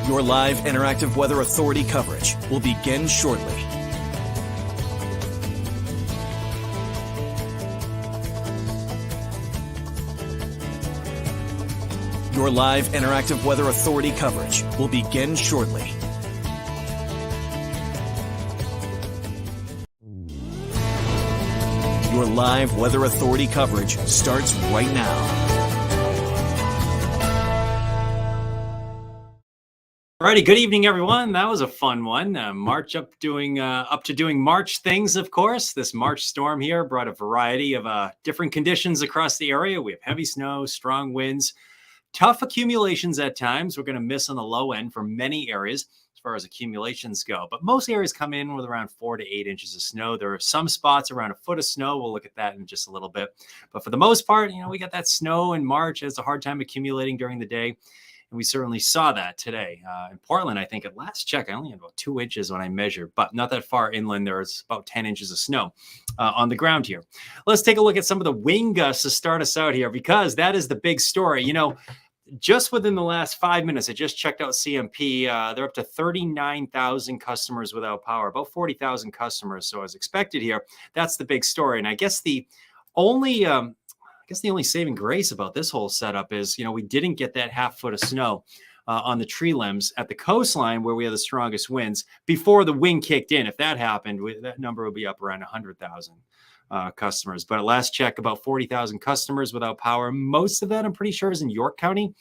Your live interactive Weather Authority coverage will begin shortly. Your live interactive Weather Authority coverage will begin shortly. Your live Weather Authority coverage starts right now. Alrighty, good evening, everyone. That was a fun one. March up to doing March things, of course. This March storm here brought a variety of different conditions across the area. We have heavy snow, strong winds, tough accumulations at times. We're going to miss on the low end for many areas as far as accumulations go. But most areas come in with around 4 to 8 inches of snow. There are some spots around a foot of snow. We'll look at that in just a little bit. But for the most part, we got that snow in March. It's a hard time accumulating during the day. And we certainly saw that today. In Portland, I think at last check, I only had about 2 inches when I measured, but not that far inland. There's about 10 inches of snow on the ground here. Let's take a look at some of the wind gusts to start us out here, because that is the big story. Just within the last 5 minutes, I just checked out CMP. They're up to 39,000 customers without power, about 40,000 customers. So as expected here, that's the big story. And I guess the only saving grace about this whole setup is, we didn't get that half foot of snow on the tree limbs at the coastline where we have the strongest winds before the wind kicked in. If that happened, that number would be up around 100,000 customers. But at last check, about 40,000 customers without power. Most of that, I'm pretty sure, is in York County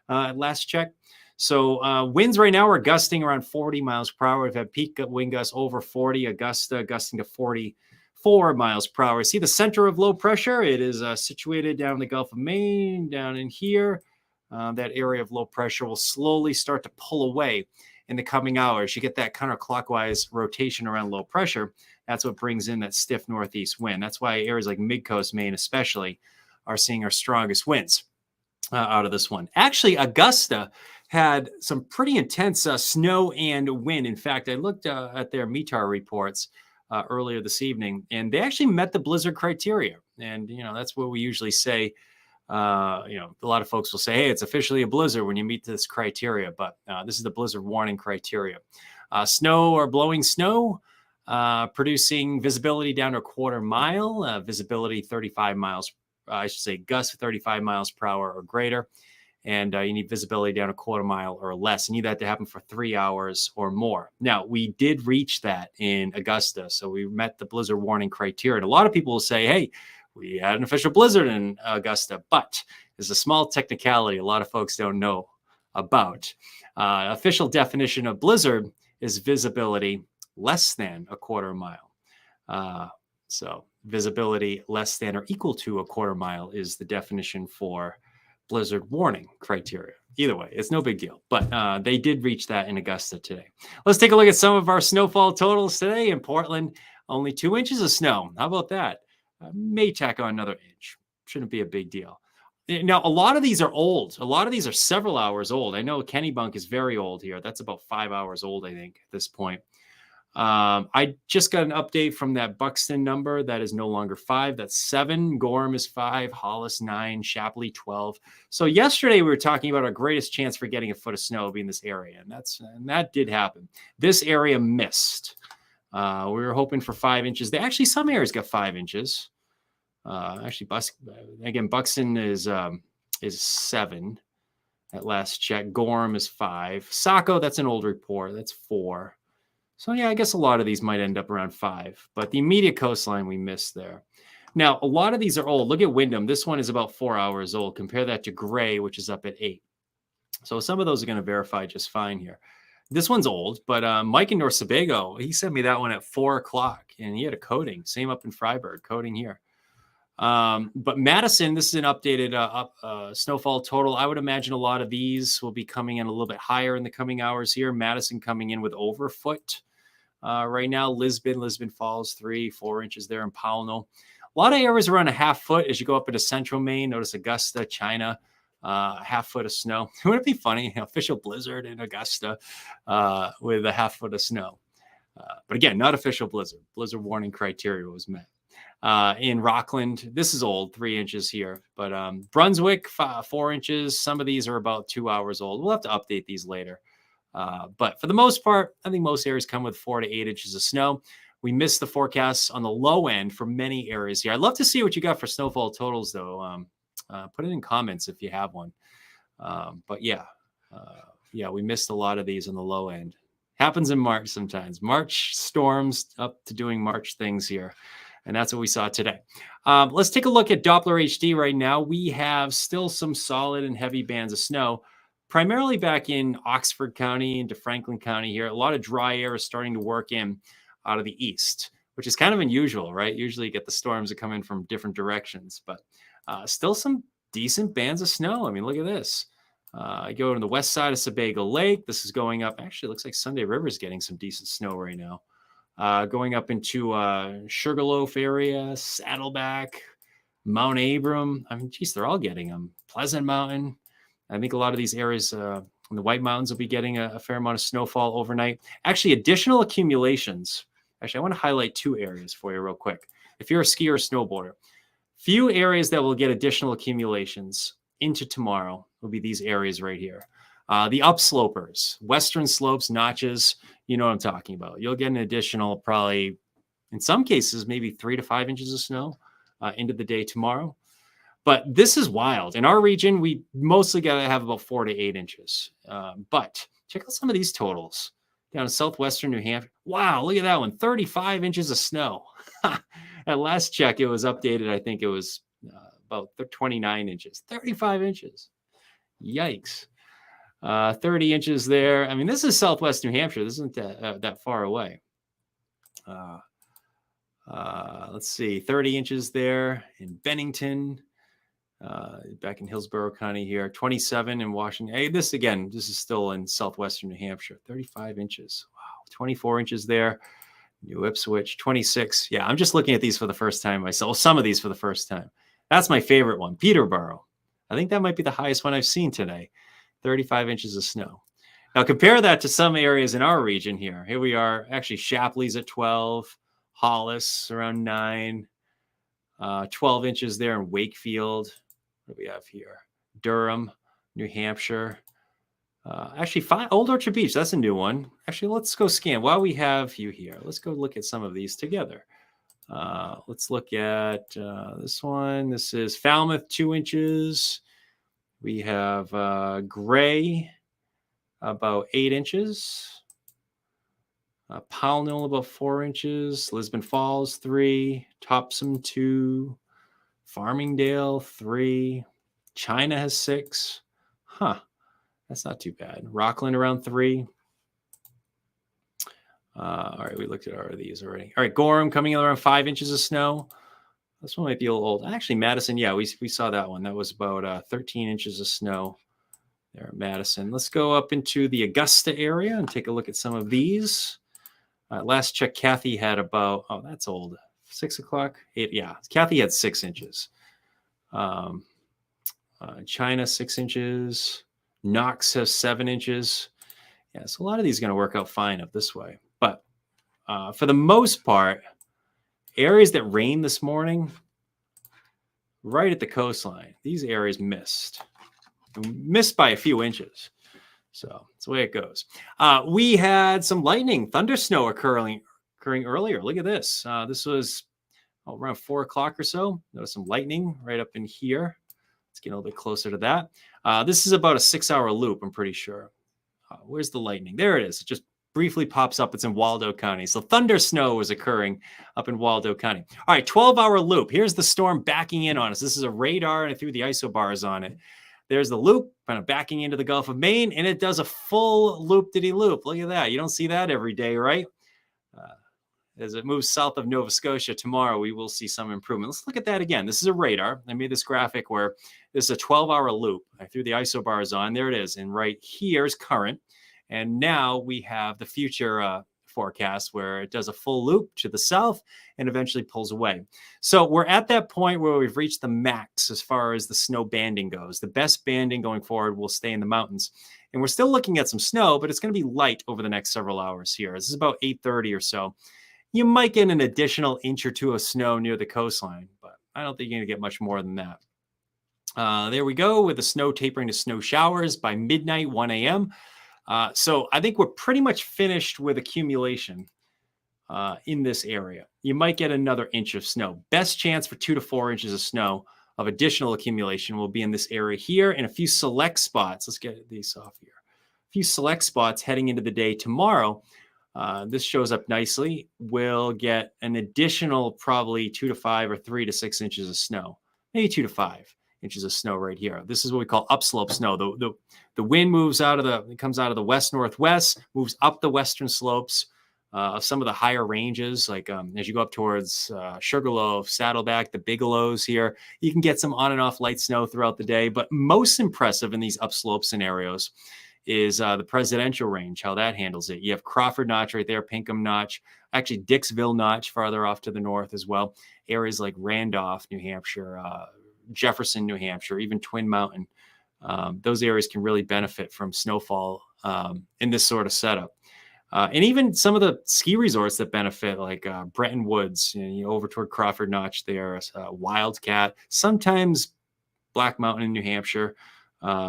at last check. So winds right now are gusting around 40 miles per hour. We've had peak wind gusts over 40, Augusta gusting to 44 miles per hour. See the center of low pressure? It is situated down in the Gulf of Maine, down in here. That area of low pressure will slowly start to pull away in the coming hours. You get that counterclockwise rotation around low pressure. That's what brings in that stiff northeast wind. That's why areas like mid-coast Maine especially are seeing our strongest winds out of this one. Actually, Augusta had some pretty intense snow and wind. In fact, I looked at their METAR reports earlier this evening, and they actually met the blizzard criteria. And, that's what we usually say. A lot of folks will say, hey, it's officially a blizzard when you meet this criteria, but this is the blizzard warning criteria. Snow or blowing snow, producing visibility down to a quarter mile, visibility 35 miles, gusts 35 miles per hour or greater. And you need visibility down a quarter mile or less. You need that to happen for 3 hours or more. Now, we did reach that in Augusta, so we met the blizzard warning criteria. And a lot of people will say, hey, we had an official blizzard in Augusta, but there's a small technicality a lot of folks don't know about. Official definition of blizzard is visibility less than a quarter mile. So visibility less than or equal to a quarter mile is the definition for blizzard warning criteria. Either way, it's no big deal, but they did reach that in Augusta today. Let's take a look at some of our snowfall totals today in Portland. Only 2 inches of snow. How about that? May tack on another inch. Shouldn't be a big deal. Now, a lot of these are old. A lot of these are several hours old. I know Kennebunk is very old here. That's about 5 hours old, I think, at this point. I just got an update from that Buxton number. That is no longer 5. That's 7. Gorham is 5. Hollis 9. Shapley 12. So yesterday we were talking about our greatest chance for getting a foot of snow being this area, and that did happen. This area missed. We were hoping for 5 inches. Some areas got 5 inches. Buxton is 7 at last check. Gorham is 5. Saco, that's an old report. That's 4. So, yeah, I guess a lot of these might end up around 5. But the immediate coastline we missed there. Now, a lot of these are old. Look at Windham. This one is about 4 hours old. Compare that to Gray, which is up at 8. So some of those are going to verify just fine here. This one's old, but Mike in North Sebago, he sent me that one at 4 o'clock, and he had a coating. Same up in Freiburg, coating here. But Madison, this is an updated snowfall total. I would imagine a lot of these will be coming in a little bit higher in the coming hours here. Madison coming in with over a foot right now. Lisbon Falls 3-4 inches there in Pownal. A lot of areas around a half foot as you go up into central Maine. Notice Augusta, China, half foot of snow. Wouldn't it be funny? Official blizzard in Augusta with a half foot of snow. But again, not official blizzard. Blizzard warning criteria was met. In Rockland, this is old, 3 inches here. But Brunswick, 4 inches. Some of these are about 2 hours old. We'll have to update these later. But for the most part, I think most areas come with 4 to 8 inches of snow. We missed the forecasts on the low end for many areas here. I'd love to see what you got for snowfall totals, though. Put it in comments if you have one. But yeah, we missed a lot of these on the low end. Happens in March sometimes. March storms up to doing March things here. And that's what we saw today. Let's take a look at Doppler HD right now. We have still some solid and heavy bands of snow, primarily back in Oxford County into Franklin County here. A lot of dry air is starting to work in out of the east, which is kind of unusual, right? Usually you get the storms that come in from different directions, but still some decent bands of snow. I mean, look at this. I go to the west side of Sebago Lake. This is going up. Actually, it looks like Sunday River is getting some decent snow right now. Going up into Sugarloaf area, Saddleback, Mount Abram. I mean, geez, they're all getting them. Pleasant Mountain. I think a lot of these areas in the White Mountains will be getting a fair amount of snowfall overnight. Actually, additional accumulations. Actually, I want to highlight 2 areas for you real quick. If you're a skier or snowboarder, few areas that will get additional accumulations into tomorrow will be these areas right here. The upslopers, western slopes, notches, you know what I'm talking about. You'll get an additional, probably, in some cases, maybe 3 to 5 inches of snow into the day tomorrow. But this is wild. In our region, we mostly got to have about 4 to 8 inches. But check out some of these totals down in southwestern New Hampshire. Wow, look at that one, 35 inches of snow. At last check, it was updated. I think it was about 29 inches, 35 inches. Yikes. 30 inches there. I mean, this is southwest New Hampshire. This isn't that far away. Let's see, 30 inches there in Bennington, back in Hillsborough County here, 27 in Washington. Hey, this is still in southwestern New Hampshire, 35 inches. Wow, 24 inches there. New Ipswich, 26. Yeah, I'm just looking at these for the first time myself. Some of these for the first time. That's my favorite one, Peterborough. I think that might be the highest one I've seen today. 35 inches of snow. Now compare that to some areas in our region here. Here we are, actually Shapley's at 12, Hollis around 9, 12 inches there in Wakefield. What do we have here? Durham, New Hampshire. Actually, Old Orchard Beach, that's a new one. Actually, let's go scan. While we have you here, let's go look at some of these together. Let's look at this one. This is Falmouth, 2 inches. We have Gray, about 8 inches. Pownell, about 4 inches. Lisbon Falls, 3. Topsom, 2. Farmingdale, 3. China has 6. Huh. That's not too bad. Rockland around 3. All right, we looked at all of these already. All right, Gorham coming in around 5 inches of snow. This one might be a little old. Actually, Madison, yeah, we saw that one. That was about 13 inches of snow there at Madison. Let's go up into the Augusta area and take a look at some of these. Last check, Kathy had about, oh, that's old, 6 o'clock? 8, yeah, Kathy had 6 inches. China, 6 inches. Knox has 7 inches. Yeah, so a lot of these are going to work out fine up this way. But for the most part, areas that rained this morning, right at the coastline, these areas missed by a few inches. So that's the way it goes. We had some lightning, thunder snow occurring earlier. Look at this. This was around 4 o'clock or so. There was some lightning right up in here. Let's get a little bit closer to that. This is about a 6-hour loop, I'm pretty sure. Where's the lightning? There it is. It just briefly pops up. It's in Waldo County. So thunder snow was occurring up in Waldo County. All right, 12-hour loop. Here's the storm backing in on us. This is a radar, and I threw the isobars on it. There's the loop kind of backing into the Gulf of Maine, and it does a full loop-de-loop. Look at that. You don't see that every day, right? As it moves south of Nova Scotia tomorrow, we will see some improvement. Let's look at that again. This is a radar. I made this graphic where this is a 12-hour loop. I threw the isobars on. There it is. And right here is current. And now we have the future forecast where it does a full loop to the south and eventually pulls away. So we're at that point where we've reached the max as far as the snow banding goes. The best banding going forward will stay in the mountains. And we're still looking at some snow, but it's going to be light over the next several hours here. This is about 8:30 or so. You might get an additional inch or two of snow near the coastline, but I don't think you're going to get much more than that. There we go with the snow tapering to snow showers by midnight, 1 a.m. So I think we're pretty much finished with accumulation in this area. You might get another inch of snow. Best chance for 2 to 4 inches of snow of additional accumulation will be in this area here and a few select spots. Let's get these off here. A few select spots heading into the day tomorrow. This shows up nicely. We'll get an additional probably 2 to 5 or 3 to 6 inches of snow, maybe 2 to 5 inches of snow right here. This is what we call upslope snow. The wind moves it comes out of the west northwest, moves up the western slopes of some of the higher ranges, like as you go up towards Sugarloaf, Saddleback, the Bigelows here, you can get some on and off light snow throughout the day. But most impressive in these upslope scenarios is the Presidential Range, how that handles it. You have Crawford Notch right there, Pinkham Notch, actually Dixville Notch farther off to the north as well. Areas like Randolph, New Hampshire, Jefferson, New Hampshire, even Twin Mountain. Those areas can really benefit from snowfall in this sort of setup. And even some of the ski resorts that benefit, like Bretton Woods, over toward Crawford Notch there, Wildcat, sometimes Black Mountain in New Hampshire,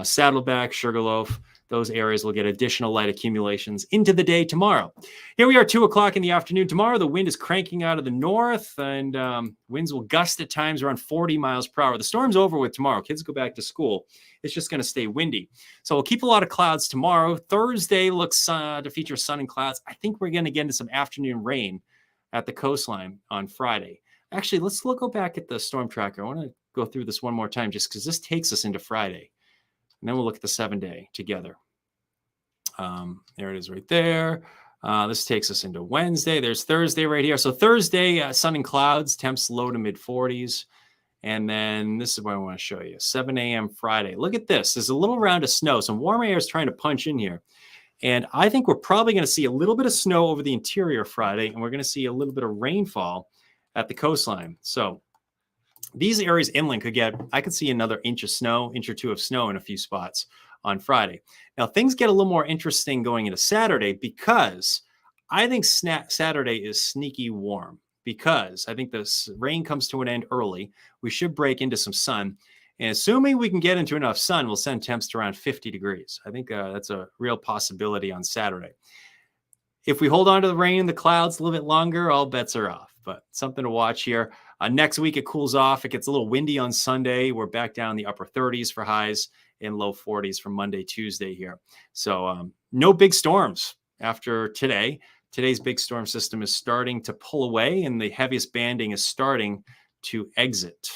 Saddleback, Sugarloaf. Those areas will get additional light accumulations into the day tomorrow. Here we are, 2 o'clock in the afternoon tomorrow. The wind is cranking out of the north, and winds will gust at times around 40 miles per hour. The storm's over with tomorrow. Kids go back to school. It's just going to stay windy. So we'll keep a lot of clouds tomorrow. Thursday looks to feature sun and clouds. I think we're going to get into some afternoon rain at the coastline on Friday. Actually, let's go back at the storm tracker. I want to go through this one more time just because this takes us into Friday. And then we'll look at the 7-day together. There it is right there. This takes us into Wednesday. There's Thursday right here. So Thursday, sun and clouds, temps low to mid 40s. And then this is what I want to show you. 7 a.m. Friday. Look at this. There's a little round of snow. Some warm air is trying to punch in here. And I think we're probably going to see a little bit of snow over the interior Friday. And we're going to see a little bit of rainfall at the coastline. So these areas inland I could see another inch or two of snow in a few spots on Friday. Now, things get a little more interesting going into Saturday because I think Saturday is sneaky warm because I think this rain comes to an end early. We should break into some sun. And assuming we can get into enough sun, we'll send temps to around 50 degrees. I think that's a real possibility on Saturday. If we hold on to the rain and the clouds a little bit longer, all bets are off. But something to watch here. Next week, it cools off. It gets a little windy on Sunday. We're back down in the upper 30s for highs and low 40s from Monday, Tuesday here. So no big storms after today. Today's big storm system is starting to pull away, and the heaviest banding is starting to exit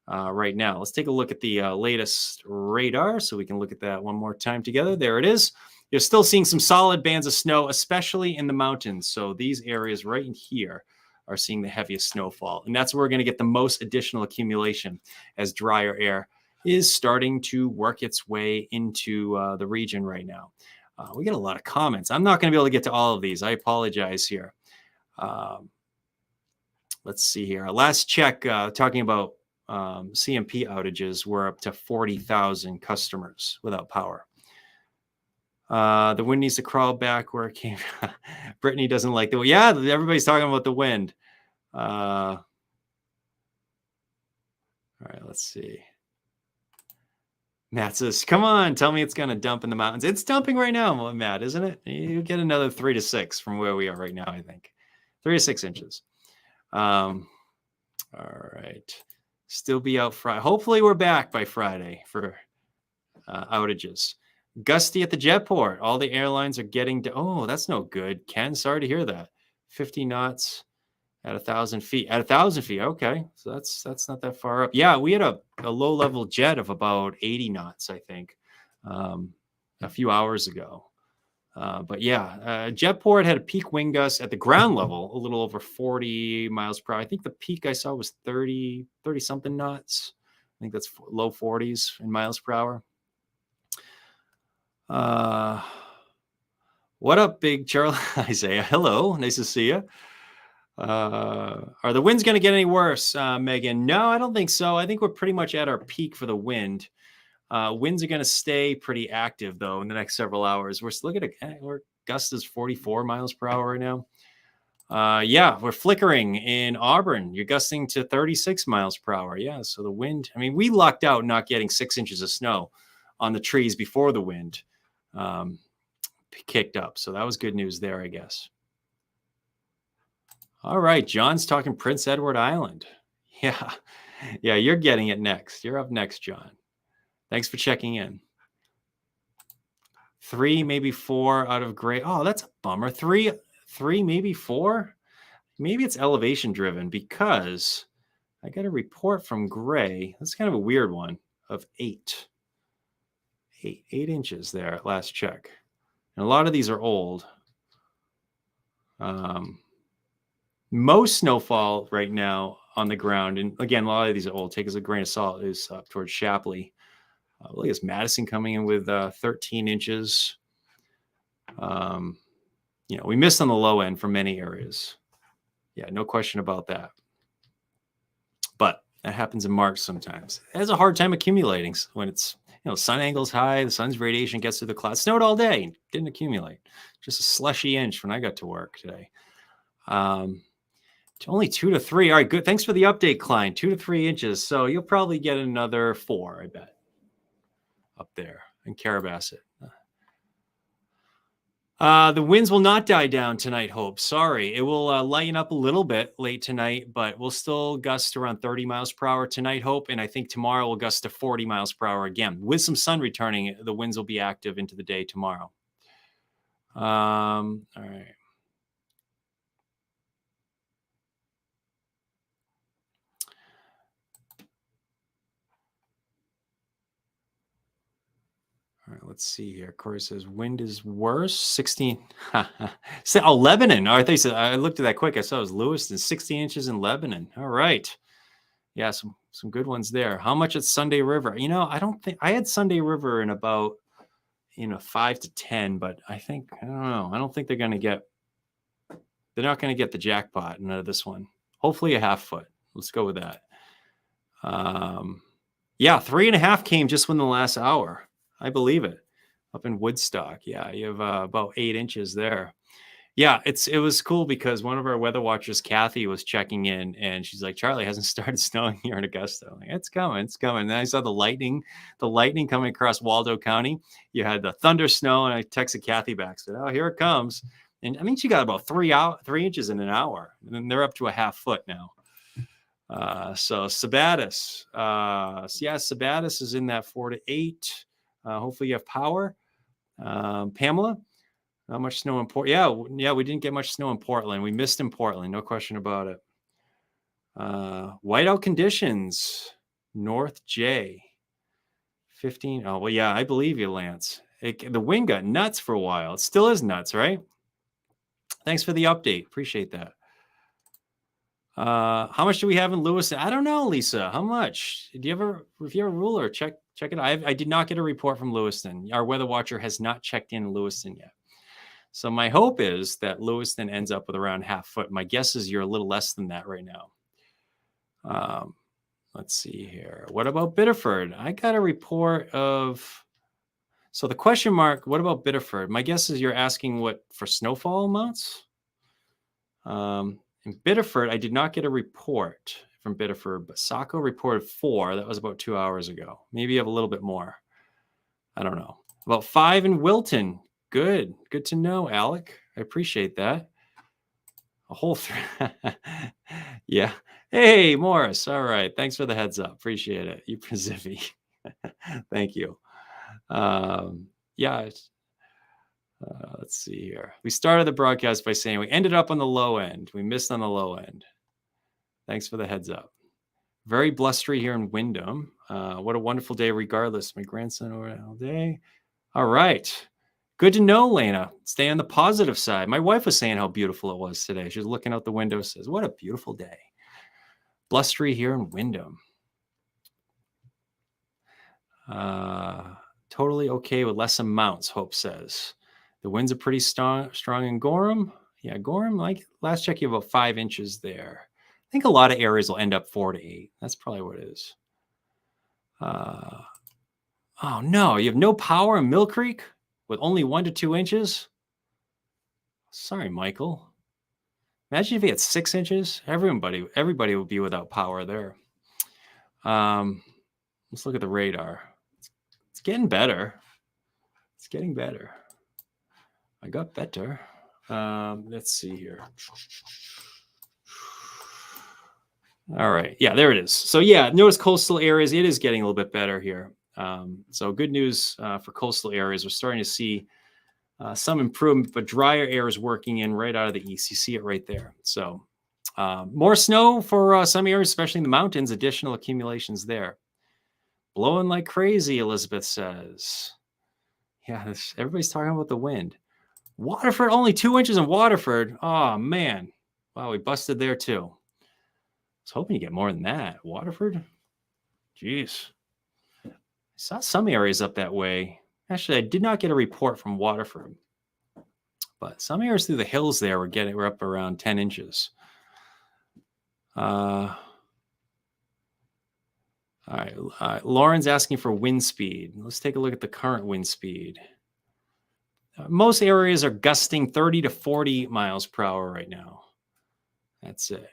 right now. Let's take a look at the latest radar so we can look at that one more time together. There it is. You're still seeing some solid bands of snow, especially in the mountains. So these areas right in here are seeing the heaviest snowfall. And that's where we're going to get the most additional accumulation as drier air is starting to work its way into the region right now. We get a lot of comments. I'm not going to be able to get to all of these. I apologize here. Let's see here. Last check, talking about CMP outages, we're up to 40,000 customers without power. The wind needs to crawl back where it came. Brittany doesn't like the wind. Yeah, everybody's talking about the wind. All right, let's see. Matt says, come on, tell me it's going to dump in the mountains. It's dumping right now, Matt, isn't it? You get another 3 to 6 from where we are right now, I think. 3 to 6 inches. All right. Still be out Friday. Hopefully we're back by Friday for outages. Gusty at the Jetport. All the airlines are getting to, oh, that's no good. Ken, sorry to hear that. 50 knots at 1,000 feet. At 1,000 feet, okay. So that's not that far up. Yeah, we had a low-level jet of about 80 knots, I think, a few hours ago. But yeah, Jetport had a peak wind gust at the ground level, a little over 40 miles per hour. I think the peak I saw was 30-something knots. I think that's low 40s in miles per hour. What up, Big Charlie? Isaiah, hello. Nice to see you. Are the winds going to get any worse, Megan? No, I don't think so. I think we're pretty much at our peak for the wind. Winds are going to stay pretty active, though, in the next several hours. We're looking at we're gust is 44 miles per hour right now. Yeah, we're flickering in Auburn. You're gusting to 36 miles per hour. Yeah, so the wind, I mean, we lucked out not getting 6 inches of snow on the trees before the wind. kicked up. So that was good news there, I guess. All right, John's talking Prince Edward Island. Yeah, yeah, you're getting it next. You're up next, John. Thanks for checking in. 3, maybe 4 out of Gray. Oh, that's a bummer. 3, maybe 4. Maybe it's elevation driven because I got a report from Gray. That's kind of a weird one of 8 inches there at last check. And a lot of these are old. Most snowfall right now on the ground, and again, a lot of these are old, take as a grain of salt, is up towards Shapley. Look at Madison coming in with 13 inches. We missed on the low end for many areas. Yeah, no question about that. But that happens in March sometimes. It has a hard time accumulating when it's, sun angle's high, the sun's radiation gets through the clouds. Snowed all day, didn't accumulate. Just a slushy inch when I got to work today. Only 2 to 3. All right, good. Thanks for the update, Klein. 2 to 3 inches. So you'll probably get another 4, I bet, up there in Carrabassett. The winds will not die down tonight, Hope. Sorry. It will lighten up a little bit late tonight, but we'll still gust around 30 miles per hour tonight, Hope. And I think tomorrow will gust to 40 miles per hour again. With some sun returning, the winds will be active into the day tomorrow. All right. All right, let's see here. Corey says wind is worse. 16. Lebanon. Oh, I looked at that quick. I saw it was Lewiston. 16 inches in Lebanon. All right. Yeah, some good ones there. How much at Sunday River? I don't think I had Sunday River in about 5 to 10, but I don't know. I don't think they're not going to get the jackpot in this one. Hopefully a half foot. Let's go with that. Yeah, 3.5 came just within the last hour. I believe it. Up in Woodstock. Yeah, you have about 8 inches there. Yeah, it was cool because one of our weather watchers, Kathy, was checking in and she's like, Charlie, hasn't started snowing here in Augusta. I'm like, it's coming. And then I saw the lightning coming across Waldo County. You had the thunder snow, and I texted Kathy back, said, oh, here it comes. And I mean, she got about 3 inches in an hour, and then they're up to a half foot now. So Sabattis, Sabattis is in that 4 to 8. Hopefully you have power. Pamela, not much snow in Portland. Yeah, we didn't get much snow in Portland. We missed in Portland, no question about it. Whiteout conditions, North J, 15. Oh, well, yeah, I believe you, Lance. The wind got nuts for a while. It still is nuts, right? Thanks for the update. Appreciate that. How much do we have in Lewiston? I don't know, Lisa. How much? If you have a ruler, check it. I did not get a report from Lewiston. Our weather watcher has not checked in Lewiston yet. So my hope is that Lewiston ends up with around half foot. My guess is you're a little less than that right now. Let's see here. What about Biddeford? I got a report of. So the question mark, what about Biddeford? My guess is you're asking what for snowfall amounts? In Biddeford, I did not get a report from Biddeford, but Saco reported 4. That was about 2 hours ago. Maybe you have a little bit more. I don't know. About 5 in Wilton. Good to know, Alec. I appreciate that. A whole 3. Yeah. Hey, Morris. All right. Thanks for the heads up. Appreciate it. You Pacific. Thank you. Yeah. Let's see here. We started the broadcast by saying we ended up on the low end. We missed on the low end. Thanks for the heads up. Very blustery here in Wyndham. What a wonderful day regardless. My grandson over all day. All right. Good to know, Lena. Stay on the positive side. My wife was saying how beautiful it was today. She was looking out the window, says, what a beautiful day. Blustery here in Wyndham. Totally okay with less amounts, Hope says. The winds are pretty strong in Gorham. Yeah, Gorham, like last check, you have about 5 inches there. I think a lot of areas will end up 4 to 8. That's probably what it is. Oh, no, you have no power in Mill Creek with only 1 to 2 inches? Sorry, Michael. Imagine if you had 6 inches. Everybody would be without power there. Let's look at the radar. It's getting better. It's getting better. I got better. Let's see here. All right. Yeah, there it is. So yeah, notice coastal areas. It is getting a little bit better here. So good news for coastal areas. We're starting to see some improvement, but drier air is working in right out of the east. You see it right there. So more snow for some areas, especially in the mountains. Additional accumulations there. Blowing like crazy, Elizabeth says. Yeah, everybody's talking about the wind. Waterford, only 2 inches in Waterford. Oh, man. Wow, we busted there too. I was hoping to get more than that. Waterford? Jeez. I saw some areas up that way. Actually, I did not get a report from Waterford. But some areas through the hills there were up around 10 inches. All right. Lauren's asking for wind speed. Let's take a look at the current wind speed. Most areas are gusting 30 to 40 miles per hour right now. That's it.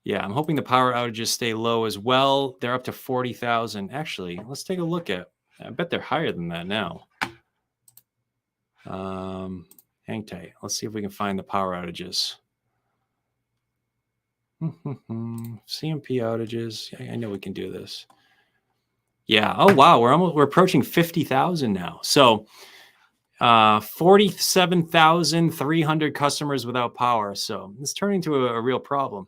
Yeah, I'm hoping the power outages stay low as well. They're up to 40,000. Actually, let's take a look at. I bet they're higher than that now. Hang tight. Let's see if we can find the power outages. CMP outages. I know we can do this. Yeah. Oh wow, we're approaching 50,000 now. So 47,300 customers without power. So it's turning into a real problem.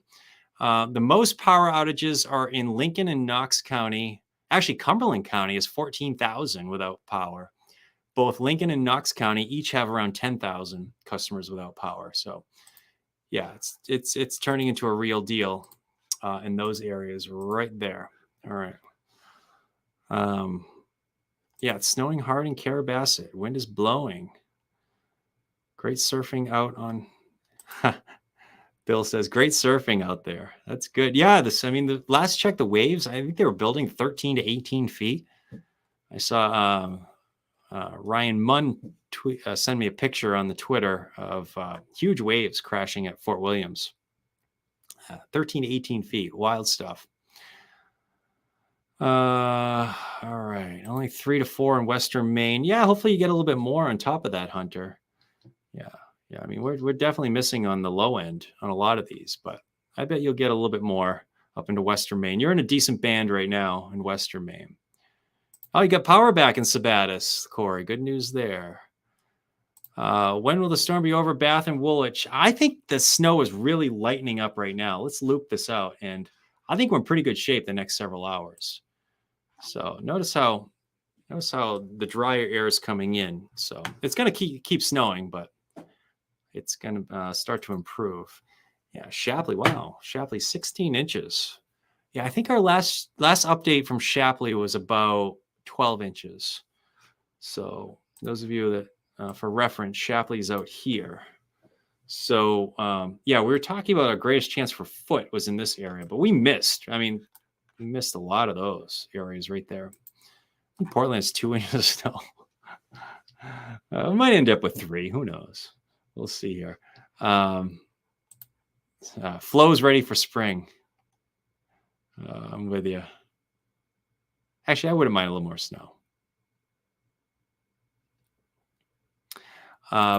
The most power outages are in Lincoln and Knox County. Actually, Cumberland County is 14,000 without power. Both Lincoln and Knox County each have around 10,000 customers without power. So yeah, it's turning into a real deal in those areas right there. All right. Yeah, it's snowing hard in Carrabassett. Wind is blowing. Great surfing out on. Bill says, great surfing out there. That's good. Yeah, the last check, the waves, I think they were building 13 to 18 feet. I saw Ryan Munn send me a picture on the Twitter of huge waves crashing at Fort Williams. 13 to 18 feet. Wild stuff. All right. Only 3 to 4 in Western Maine. Yeah, hopefully you get a little bit more on top of that, Hunter. Yeah. Yeah, I mean, we're definitely missing on the low end on a lot of these, but I bet you'll get a little bit more up into Western Maine. You're in a decent band right now in Western Maine. Oh, you got power back in Sabattis, Corey. Good news there. When will the storm be over Bath and Woolwich? I think the snow is really lightening up right now. Let's loop this out, and I think we're in pretty good shape the next several hours. So notice how the drier air is coming in. So it's going to keep snowing, but it's going to start to improve. Yeah, Shapley. Wow, Shapley, 16 inches. Yeah, I think our last update from Shapley was about 12 inches. So those of you that, for reference, Shapley's out here. So yeah, we were talking about our greatest chance for foot was in this area, but we missed. I mean, we missed a lot of those areas right there. Portland has 2 inches of snow. We might end up with 3. Who knows? We'll see here. Flo's ready for spring. I'm with you. Actually, I wouldn't mind a little more snow.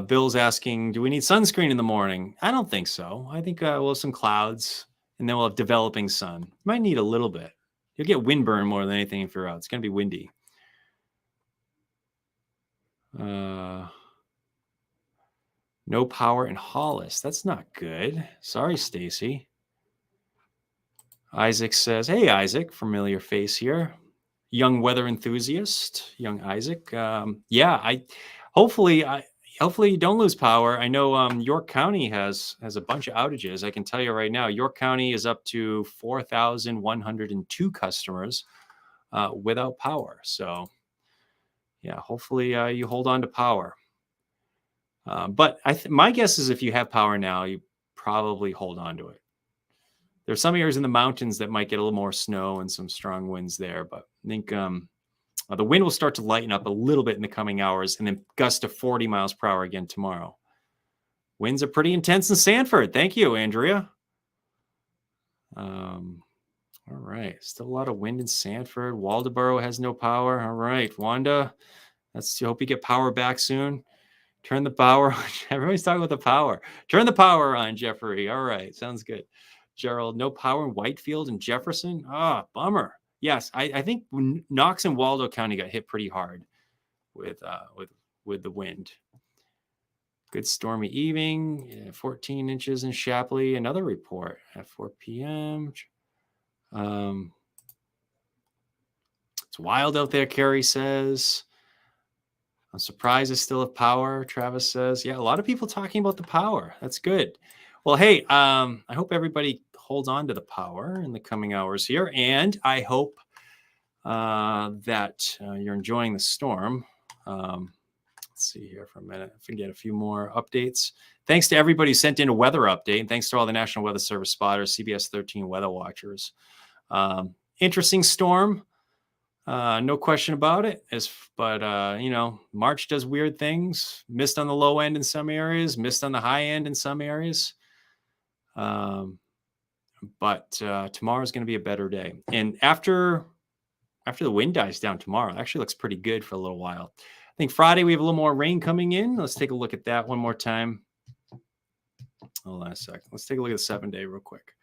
Bill's asking, do we need sunscreen in the morning? I don't think so. I think we'll have some clouds, and then we'll have developing sun. You might need a little bit. You'll get windburn more than anything if you're out. It's going to be windy. No power in Hollis. That's not good. Sorry, Stacy. Isaac says, hey, Isaac, familiar face here. Young weather enthusiast, young Isaac. Yeah, hopefully you don't lose power. I know York County has a bunch of outages. I can tell you right now, York County is up to 4,102 customers without power. So yeah, hopefully you hold on to power. But my guess is if you have power now, you probably hold on to it. There's some areas in the mountains that might get a little more snow and some strong winds there, but I think the wind will start to lighten up a little bit in the coming hours and then gust to 40 miles per hour again tomorrow. Winds are pretty intense in Sanford. Thank you, Andrea. All right. Still a lot of wind in Sanford. Waldoboro has no power. All right. Wanda, Let's hope you get power back soon. Turn the power on. Everybody's talking about the power. Turn the power on, Jeffrey. All right. Sounds good. Gerald, no power in Whitefield and Jefferson. Ah, bummer. Yes, I think Knox and Waldo County got hit pretty hard with the wind. Good stormy evening. 14 inches in Shapley. Another report at 4 p.m. It's wild out there, Carrie says. I'm surprised I still have power, Travis says. Yeah, a lot of people talking about the power. That's good. Well, hey, I hope everybody holds on to the power in the coming hours here. And I hope that you're enjoying the storm. Let's see here for a minute. If I can get a few more updates. Thanks to everybody who sent in a weather update. And thanks to all the National Weather Service spotters, CBS 13 weather watchers. Interesting storm. No question about it. But March does weird things. Missed on the low end in some areas, missed on the high end in some areas. But tomorrow's going to be a better day. And after the wind dies down tomorrow, it actually looks pretty good for a little while. I think Friday we have a little more rain coming in. Let's take a look at that one more time. Hold on a second. Let's take a look at the 7-day real quick.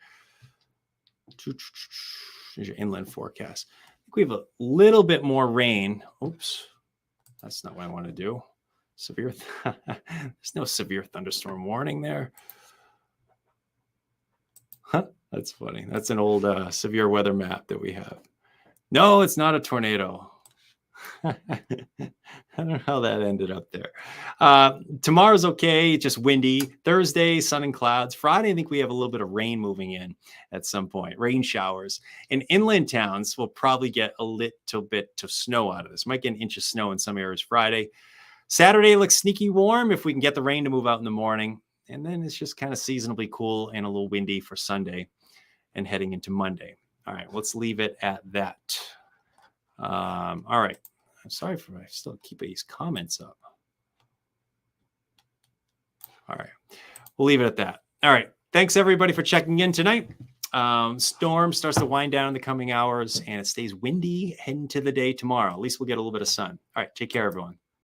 Here's your inland forecast. We have a little bit more rain. Oops, that's not what I want to do. Severe. There's no severe thunderstorm warning there. Huh? That's funny. That's an old severe weather map that we have. No, it's not a tornado. I don't know how that ended up there. Tomorrow's okay, just windy. Thursday, sun and clouds. Friday, I think we have a little bit of rain moving in at some point, rain showers. And inland towns will probably get a little bit of snow out of this. Might get an inch of snow in some areas Friday. Saturday looks sneaky warm if we can get the rain to move out in the morning. And then it's just kind of seasonably cool and a little windy for Sunday and heading into Monday. All right, let's leave it at that. All right. I'm sorry for I still keep these comments up. All right. We'll leave it at that. All right. Thanks, everybody, for checking in tonight. Storm starts to wind down in the coming hours, and it stays windy heading to the day tomorrow. At least we'll get a little bit of sun. All right. Take care, everyone.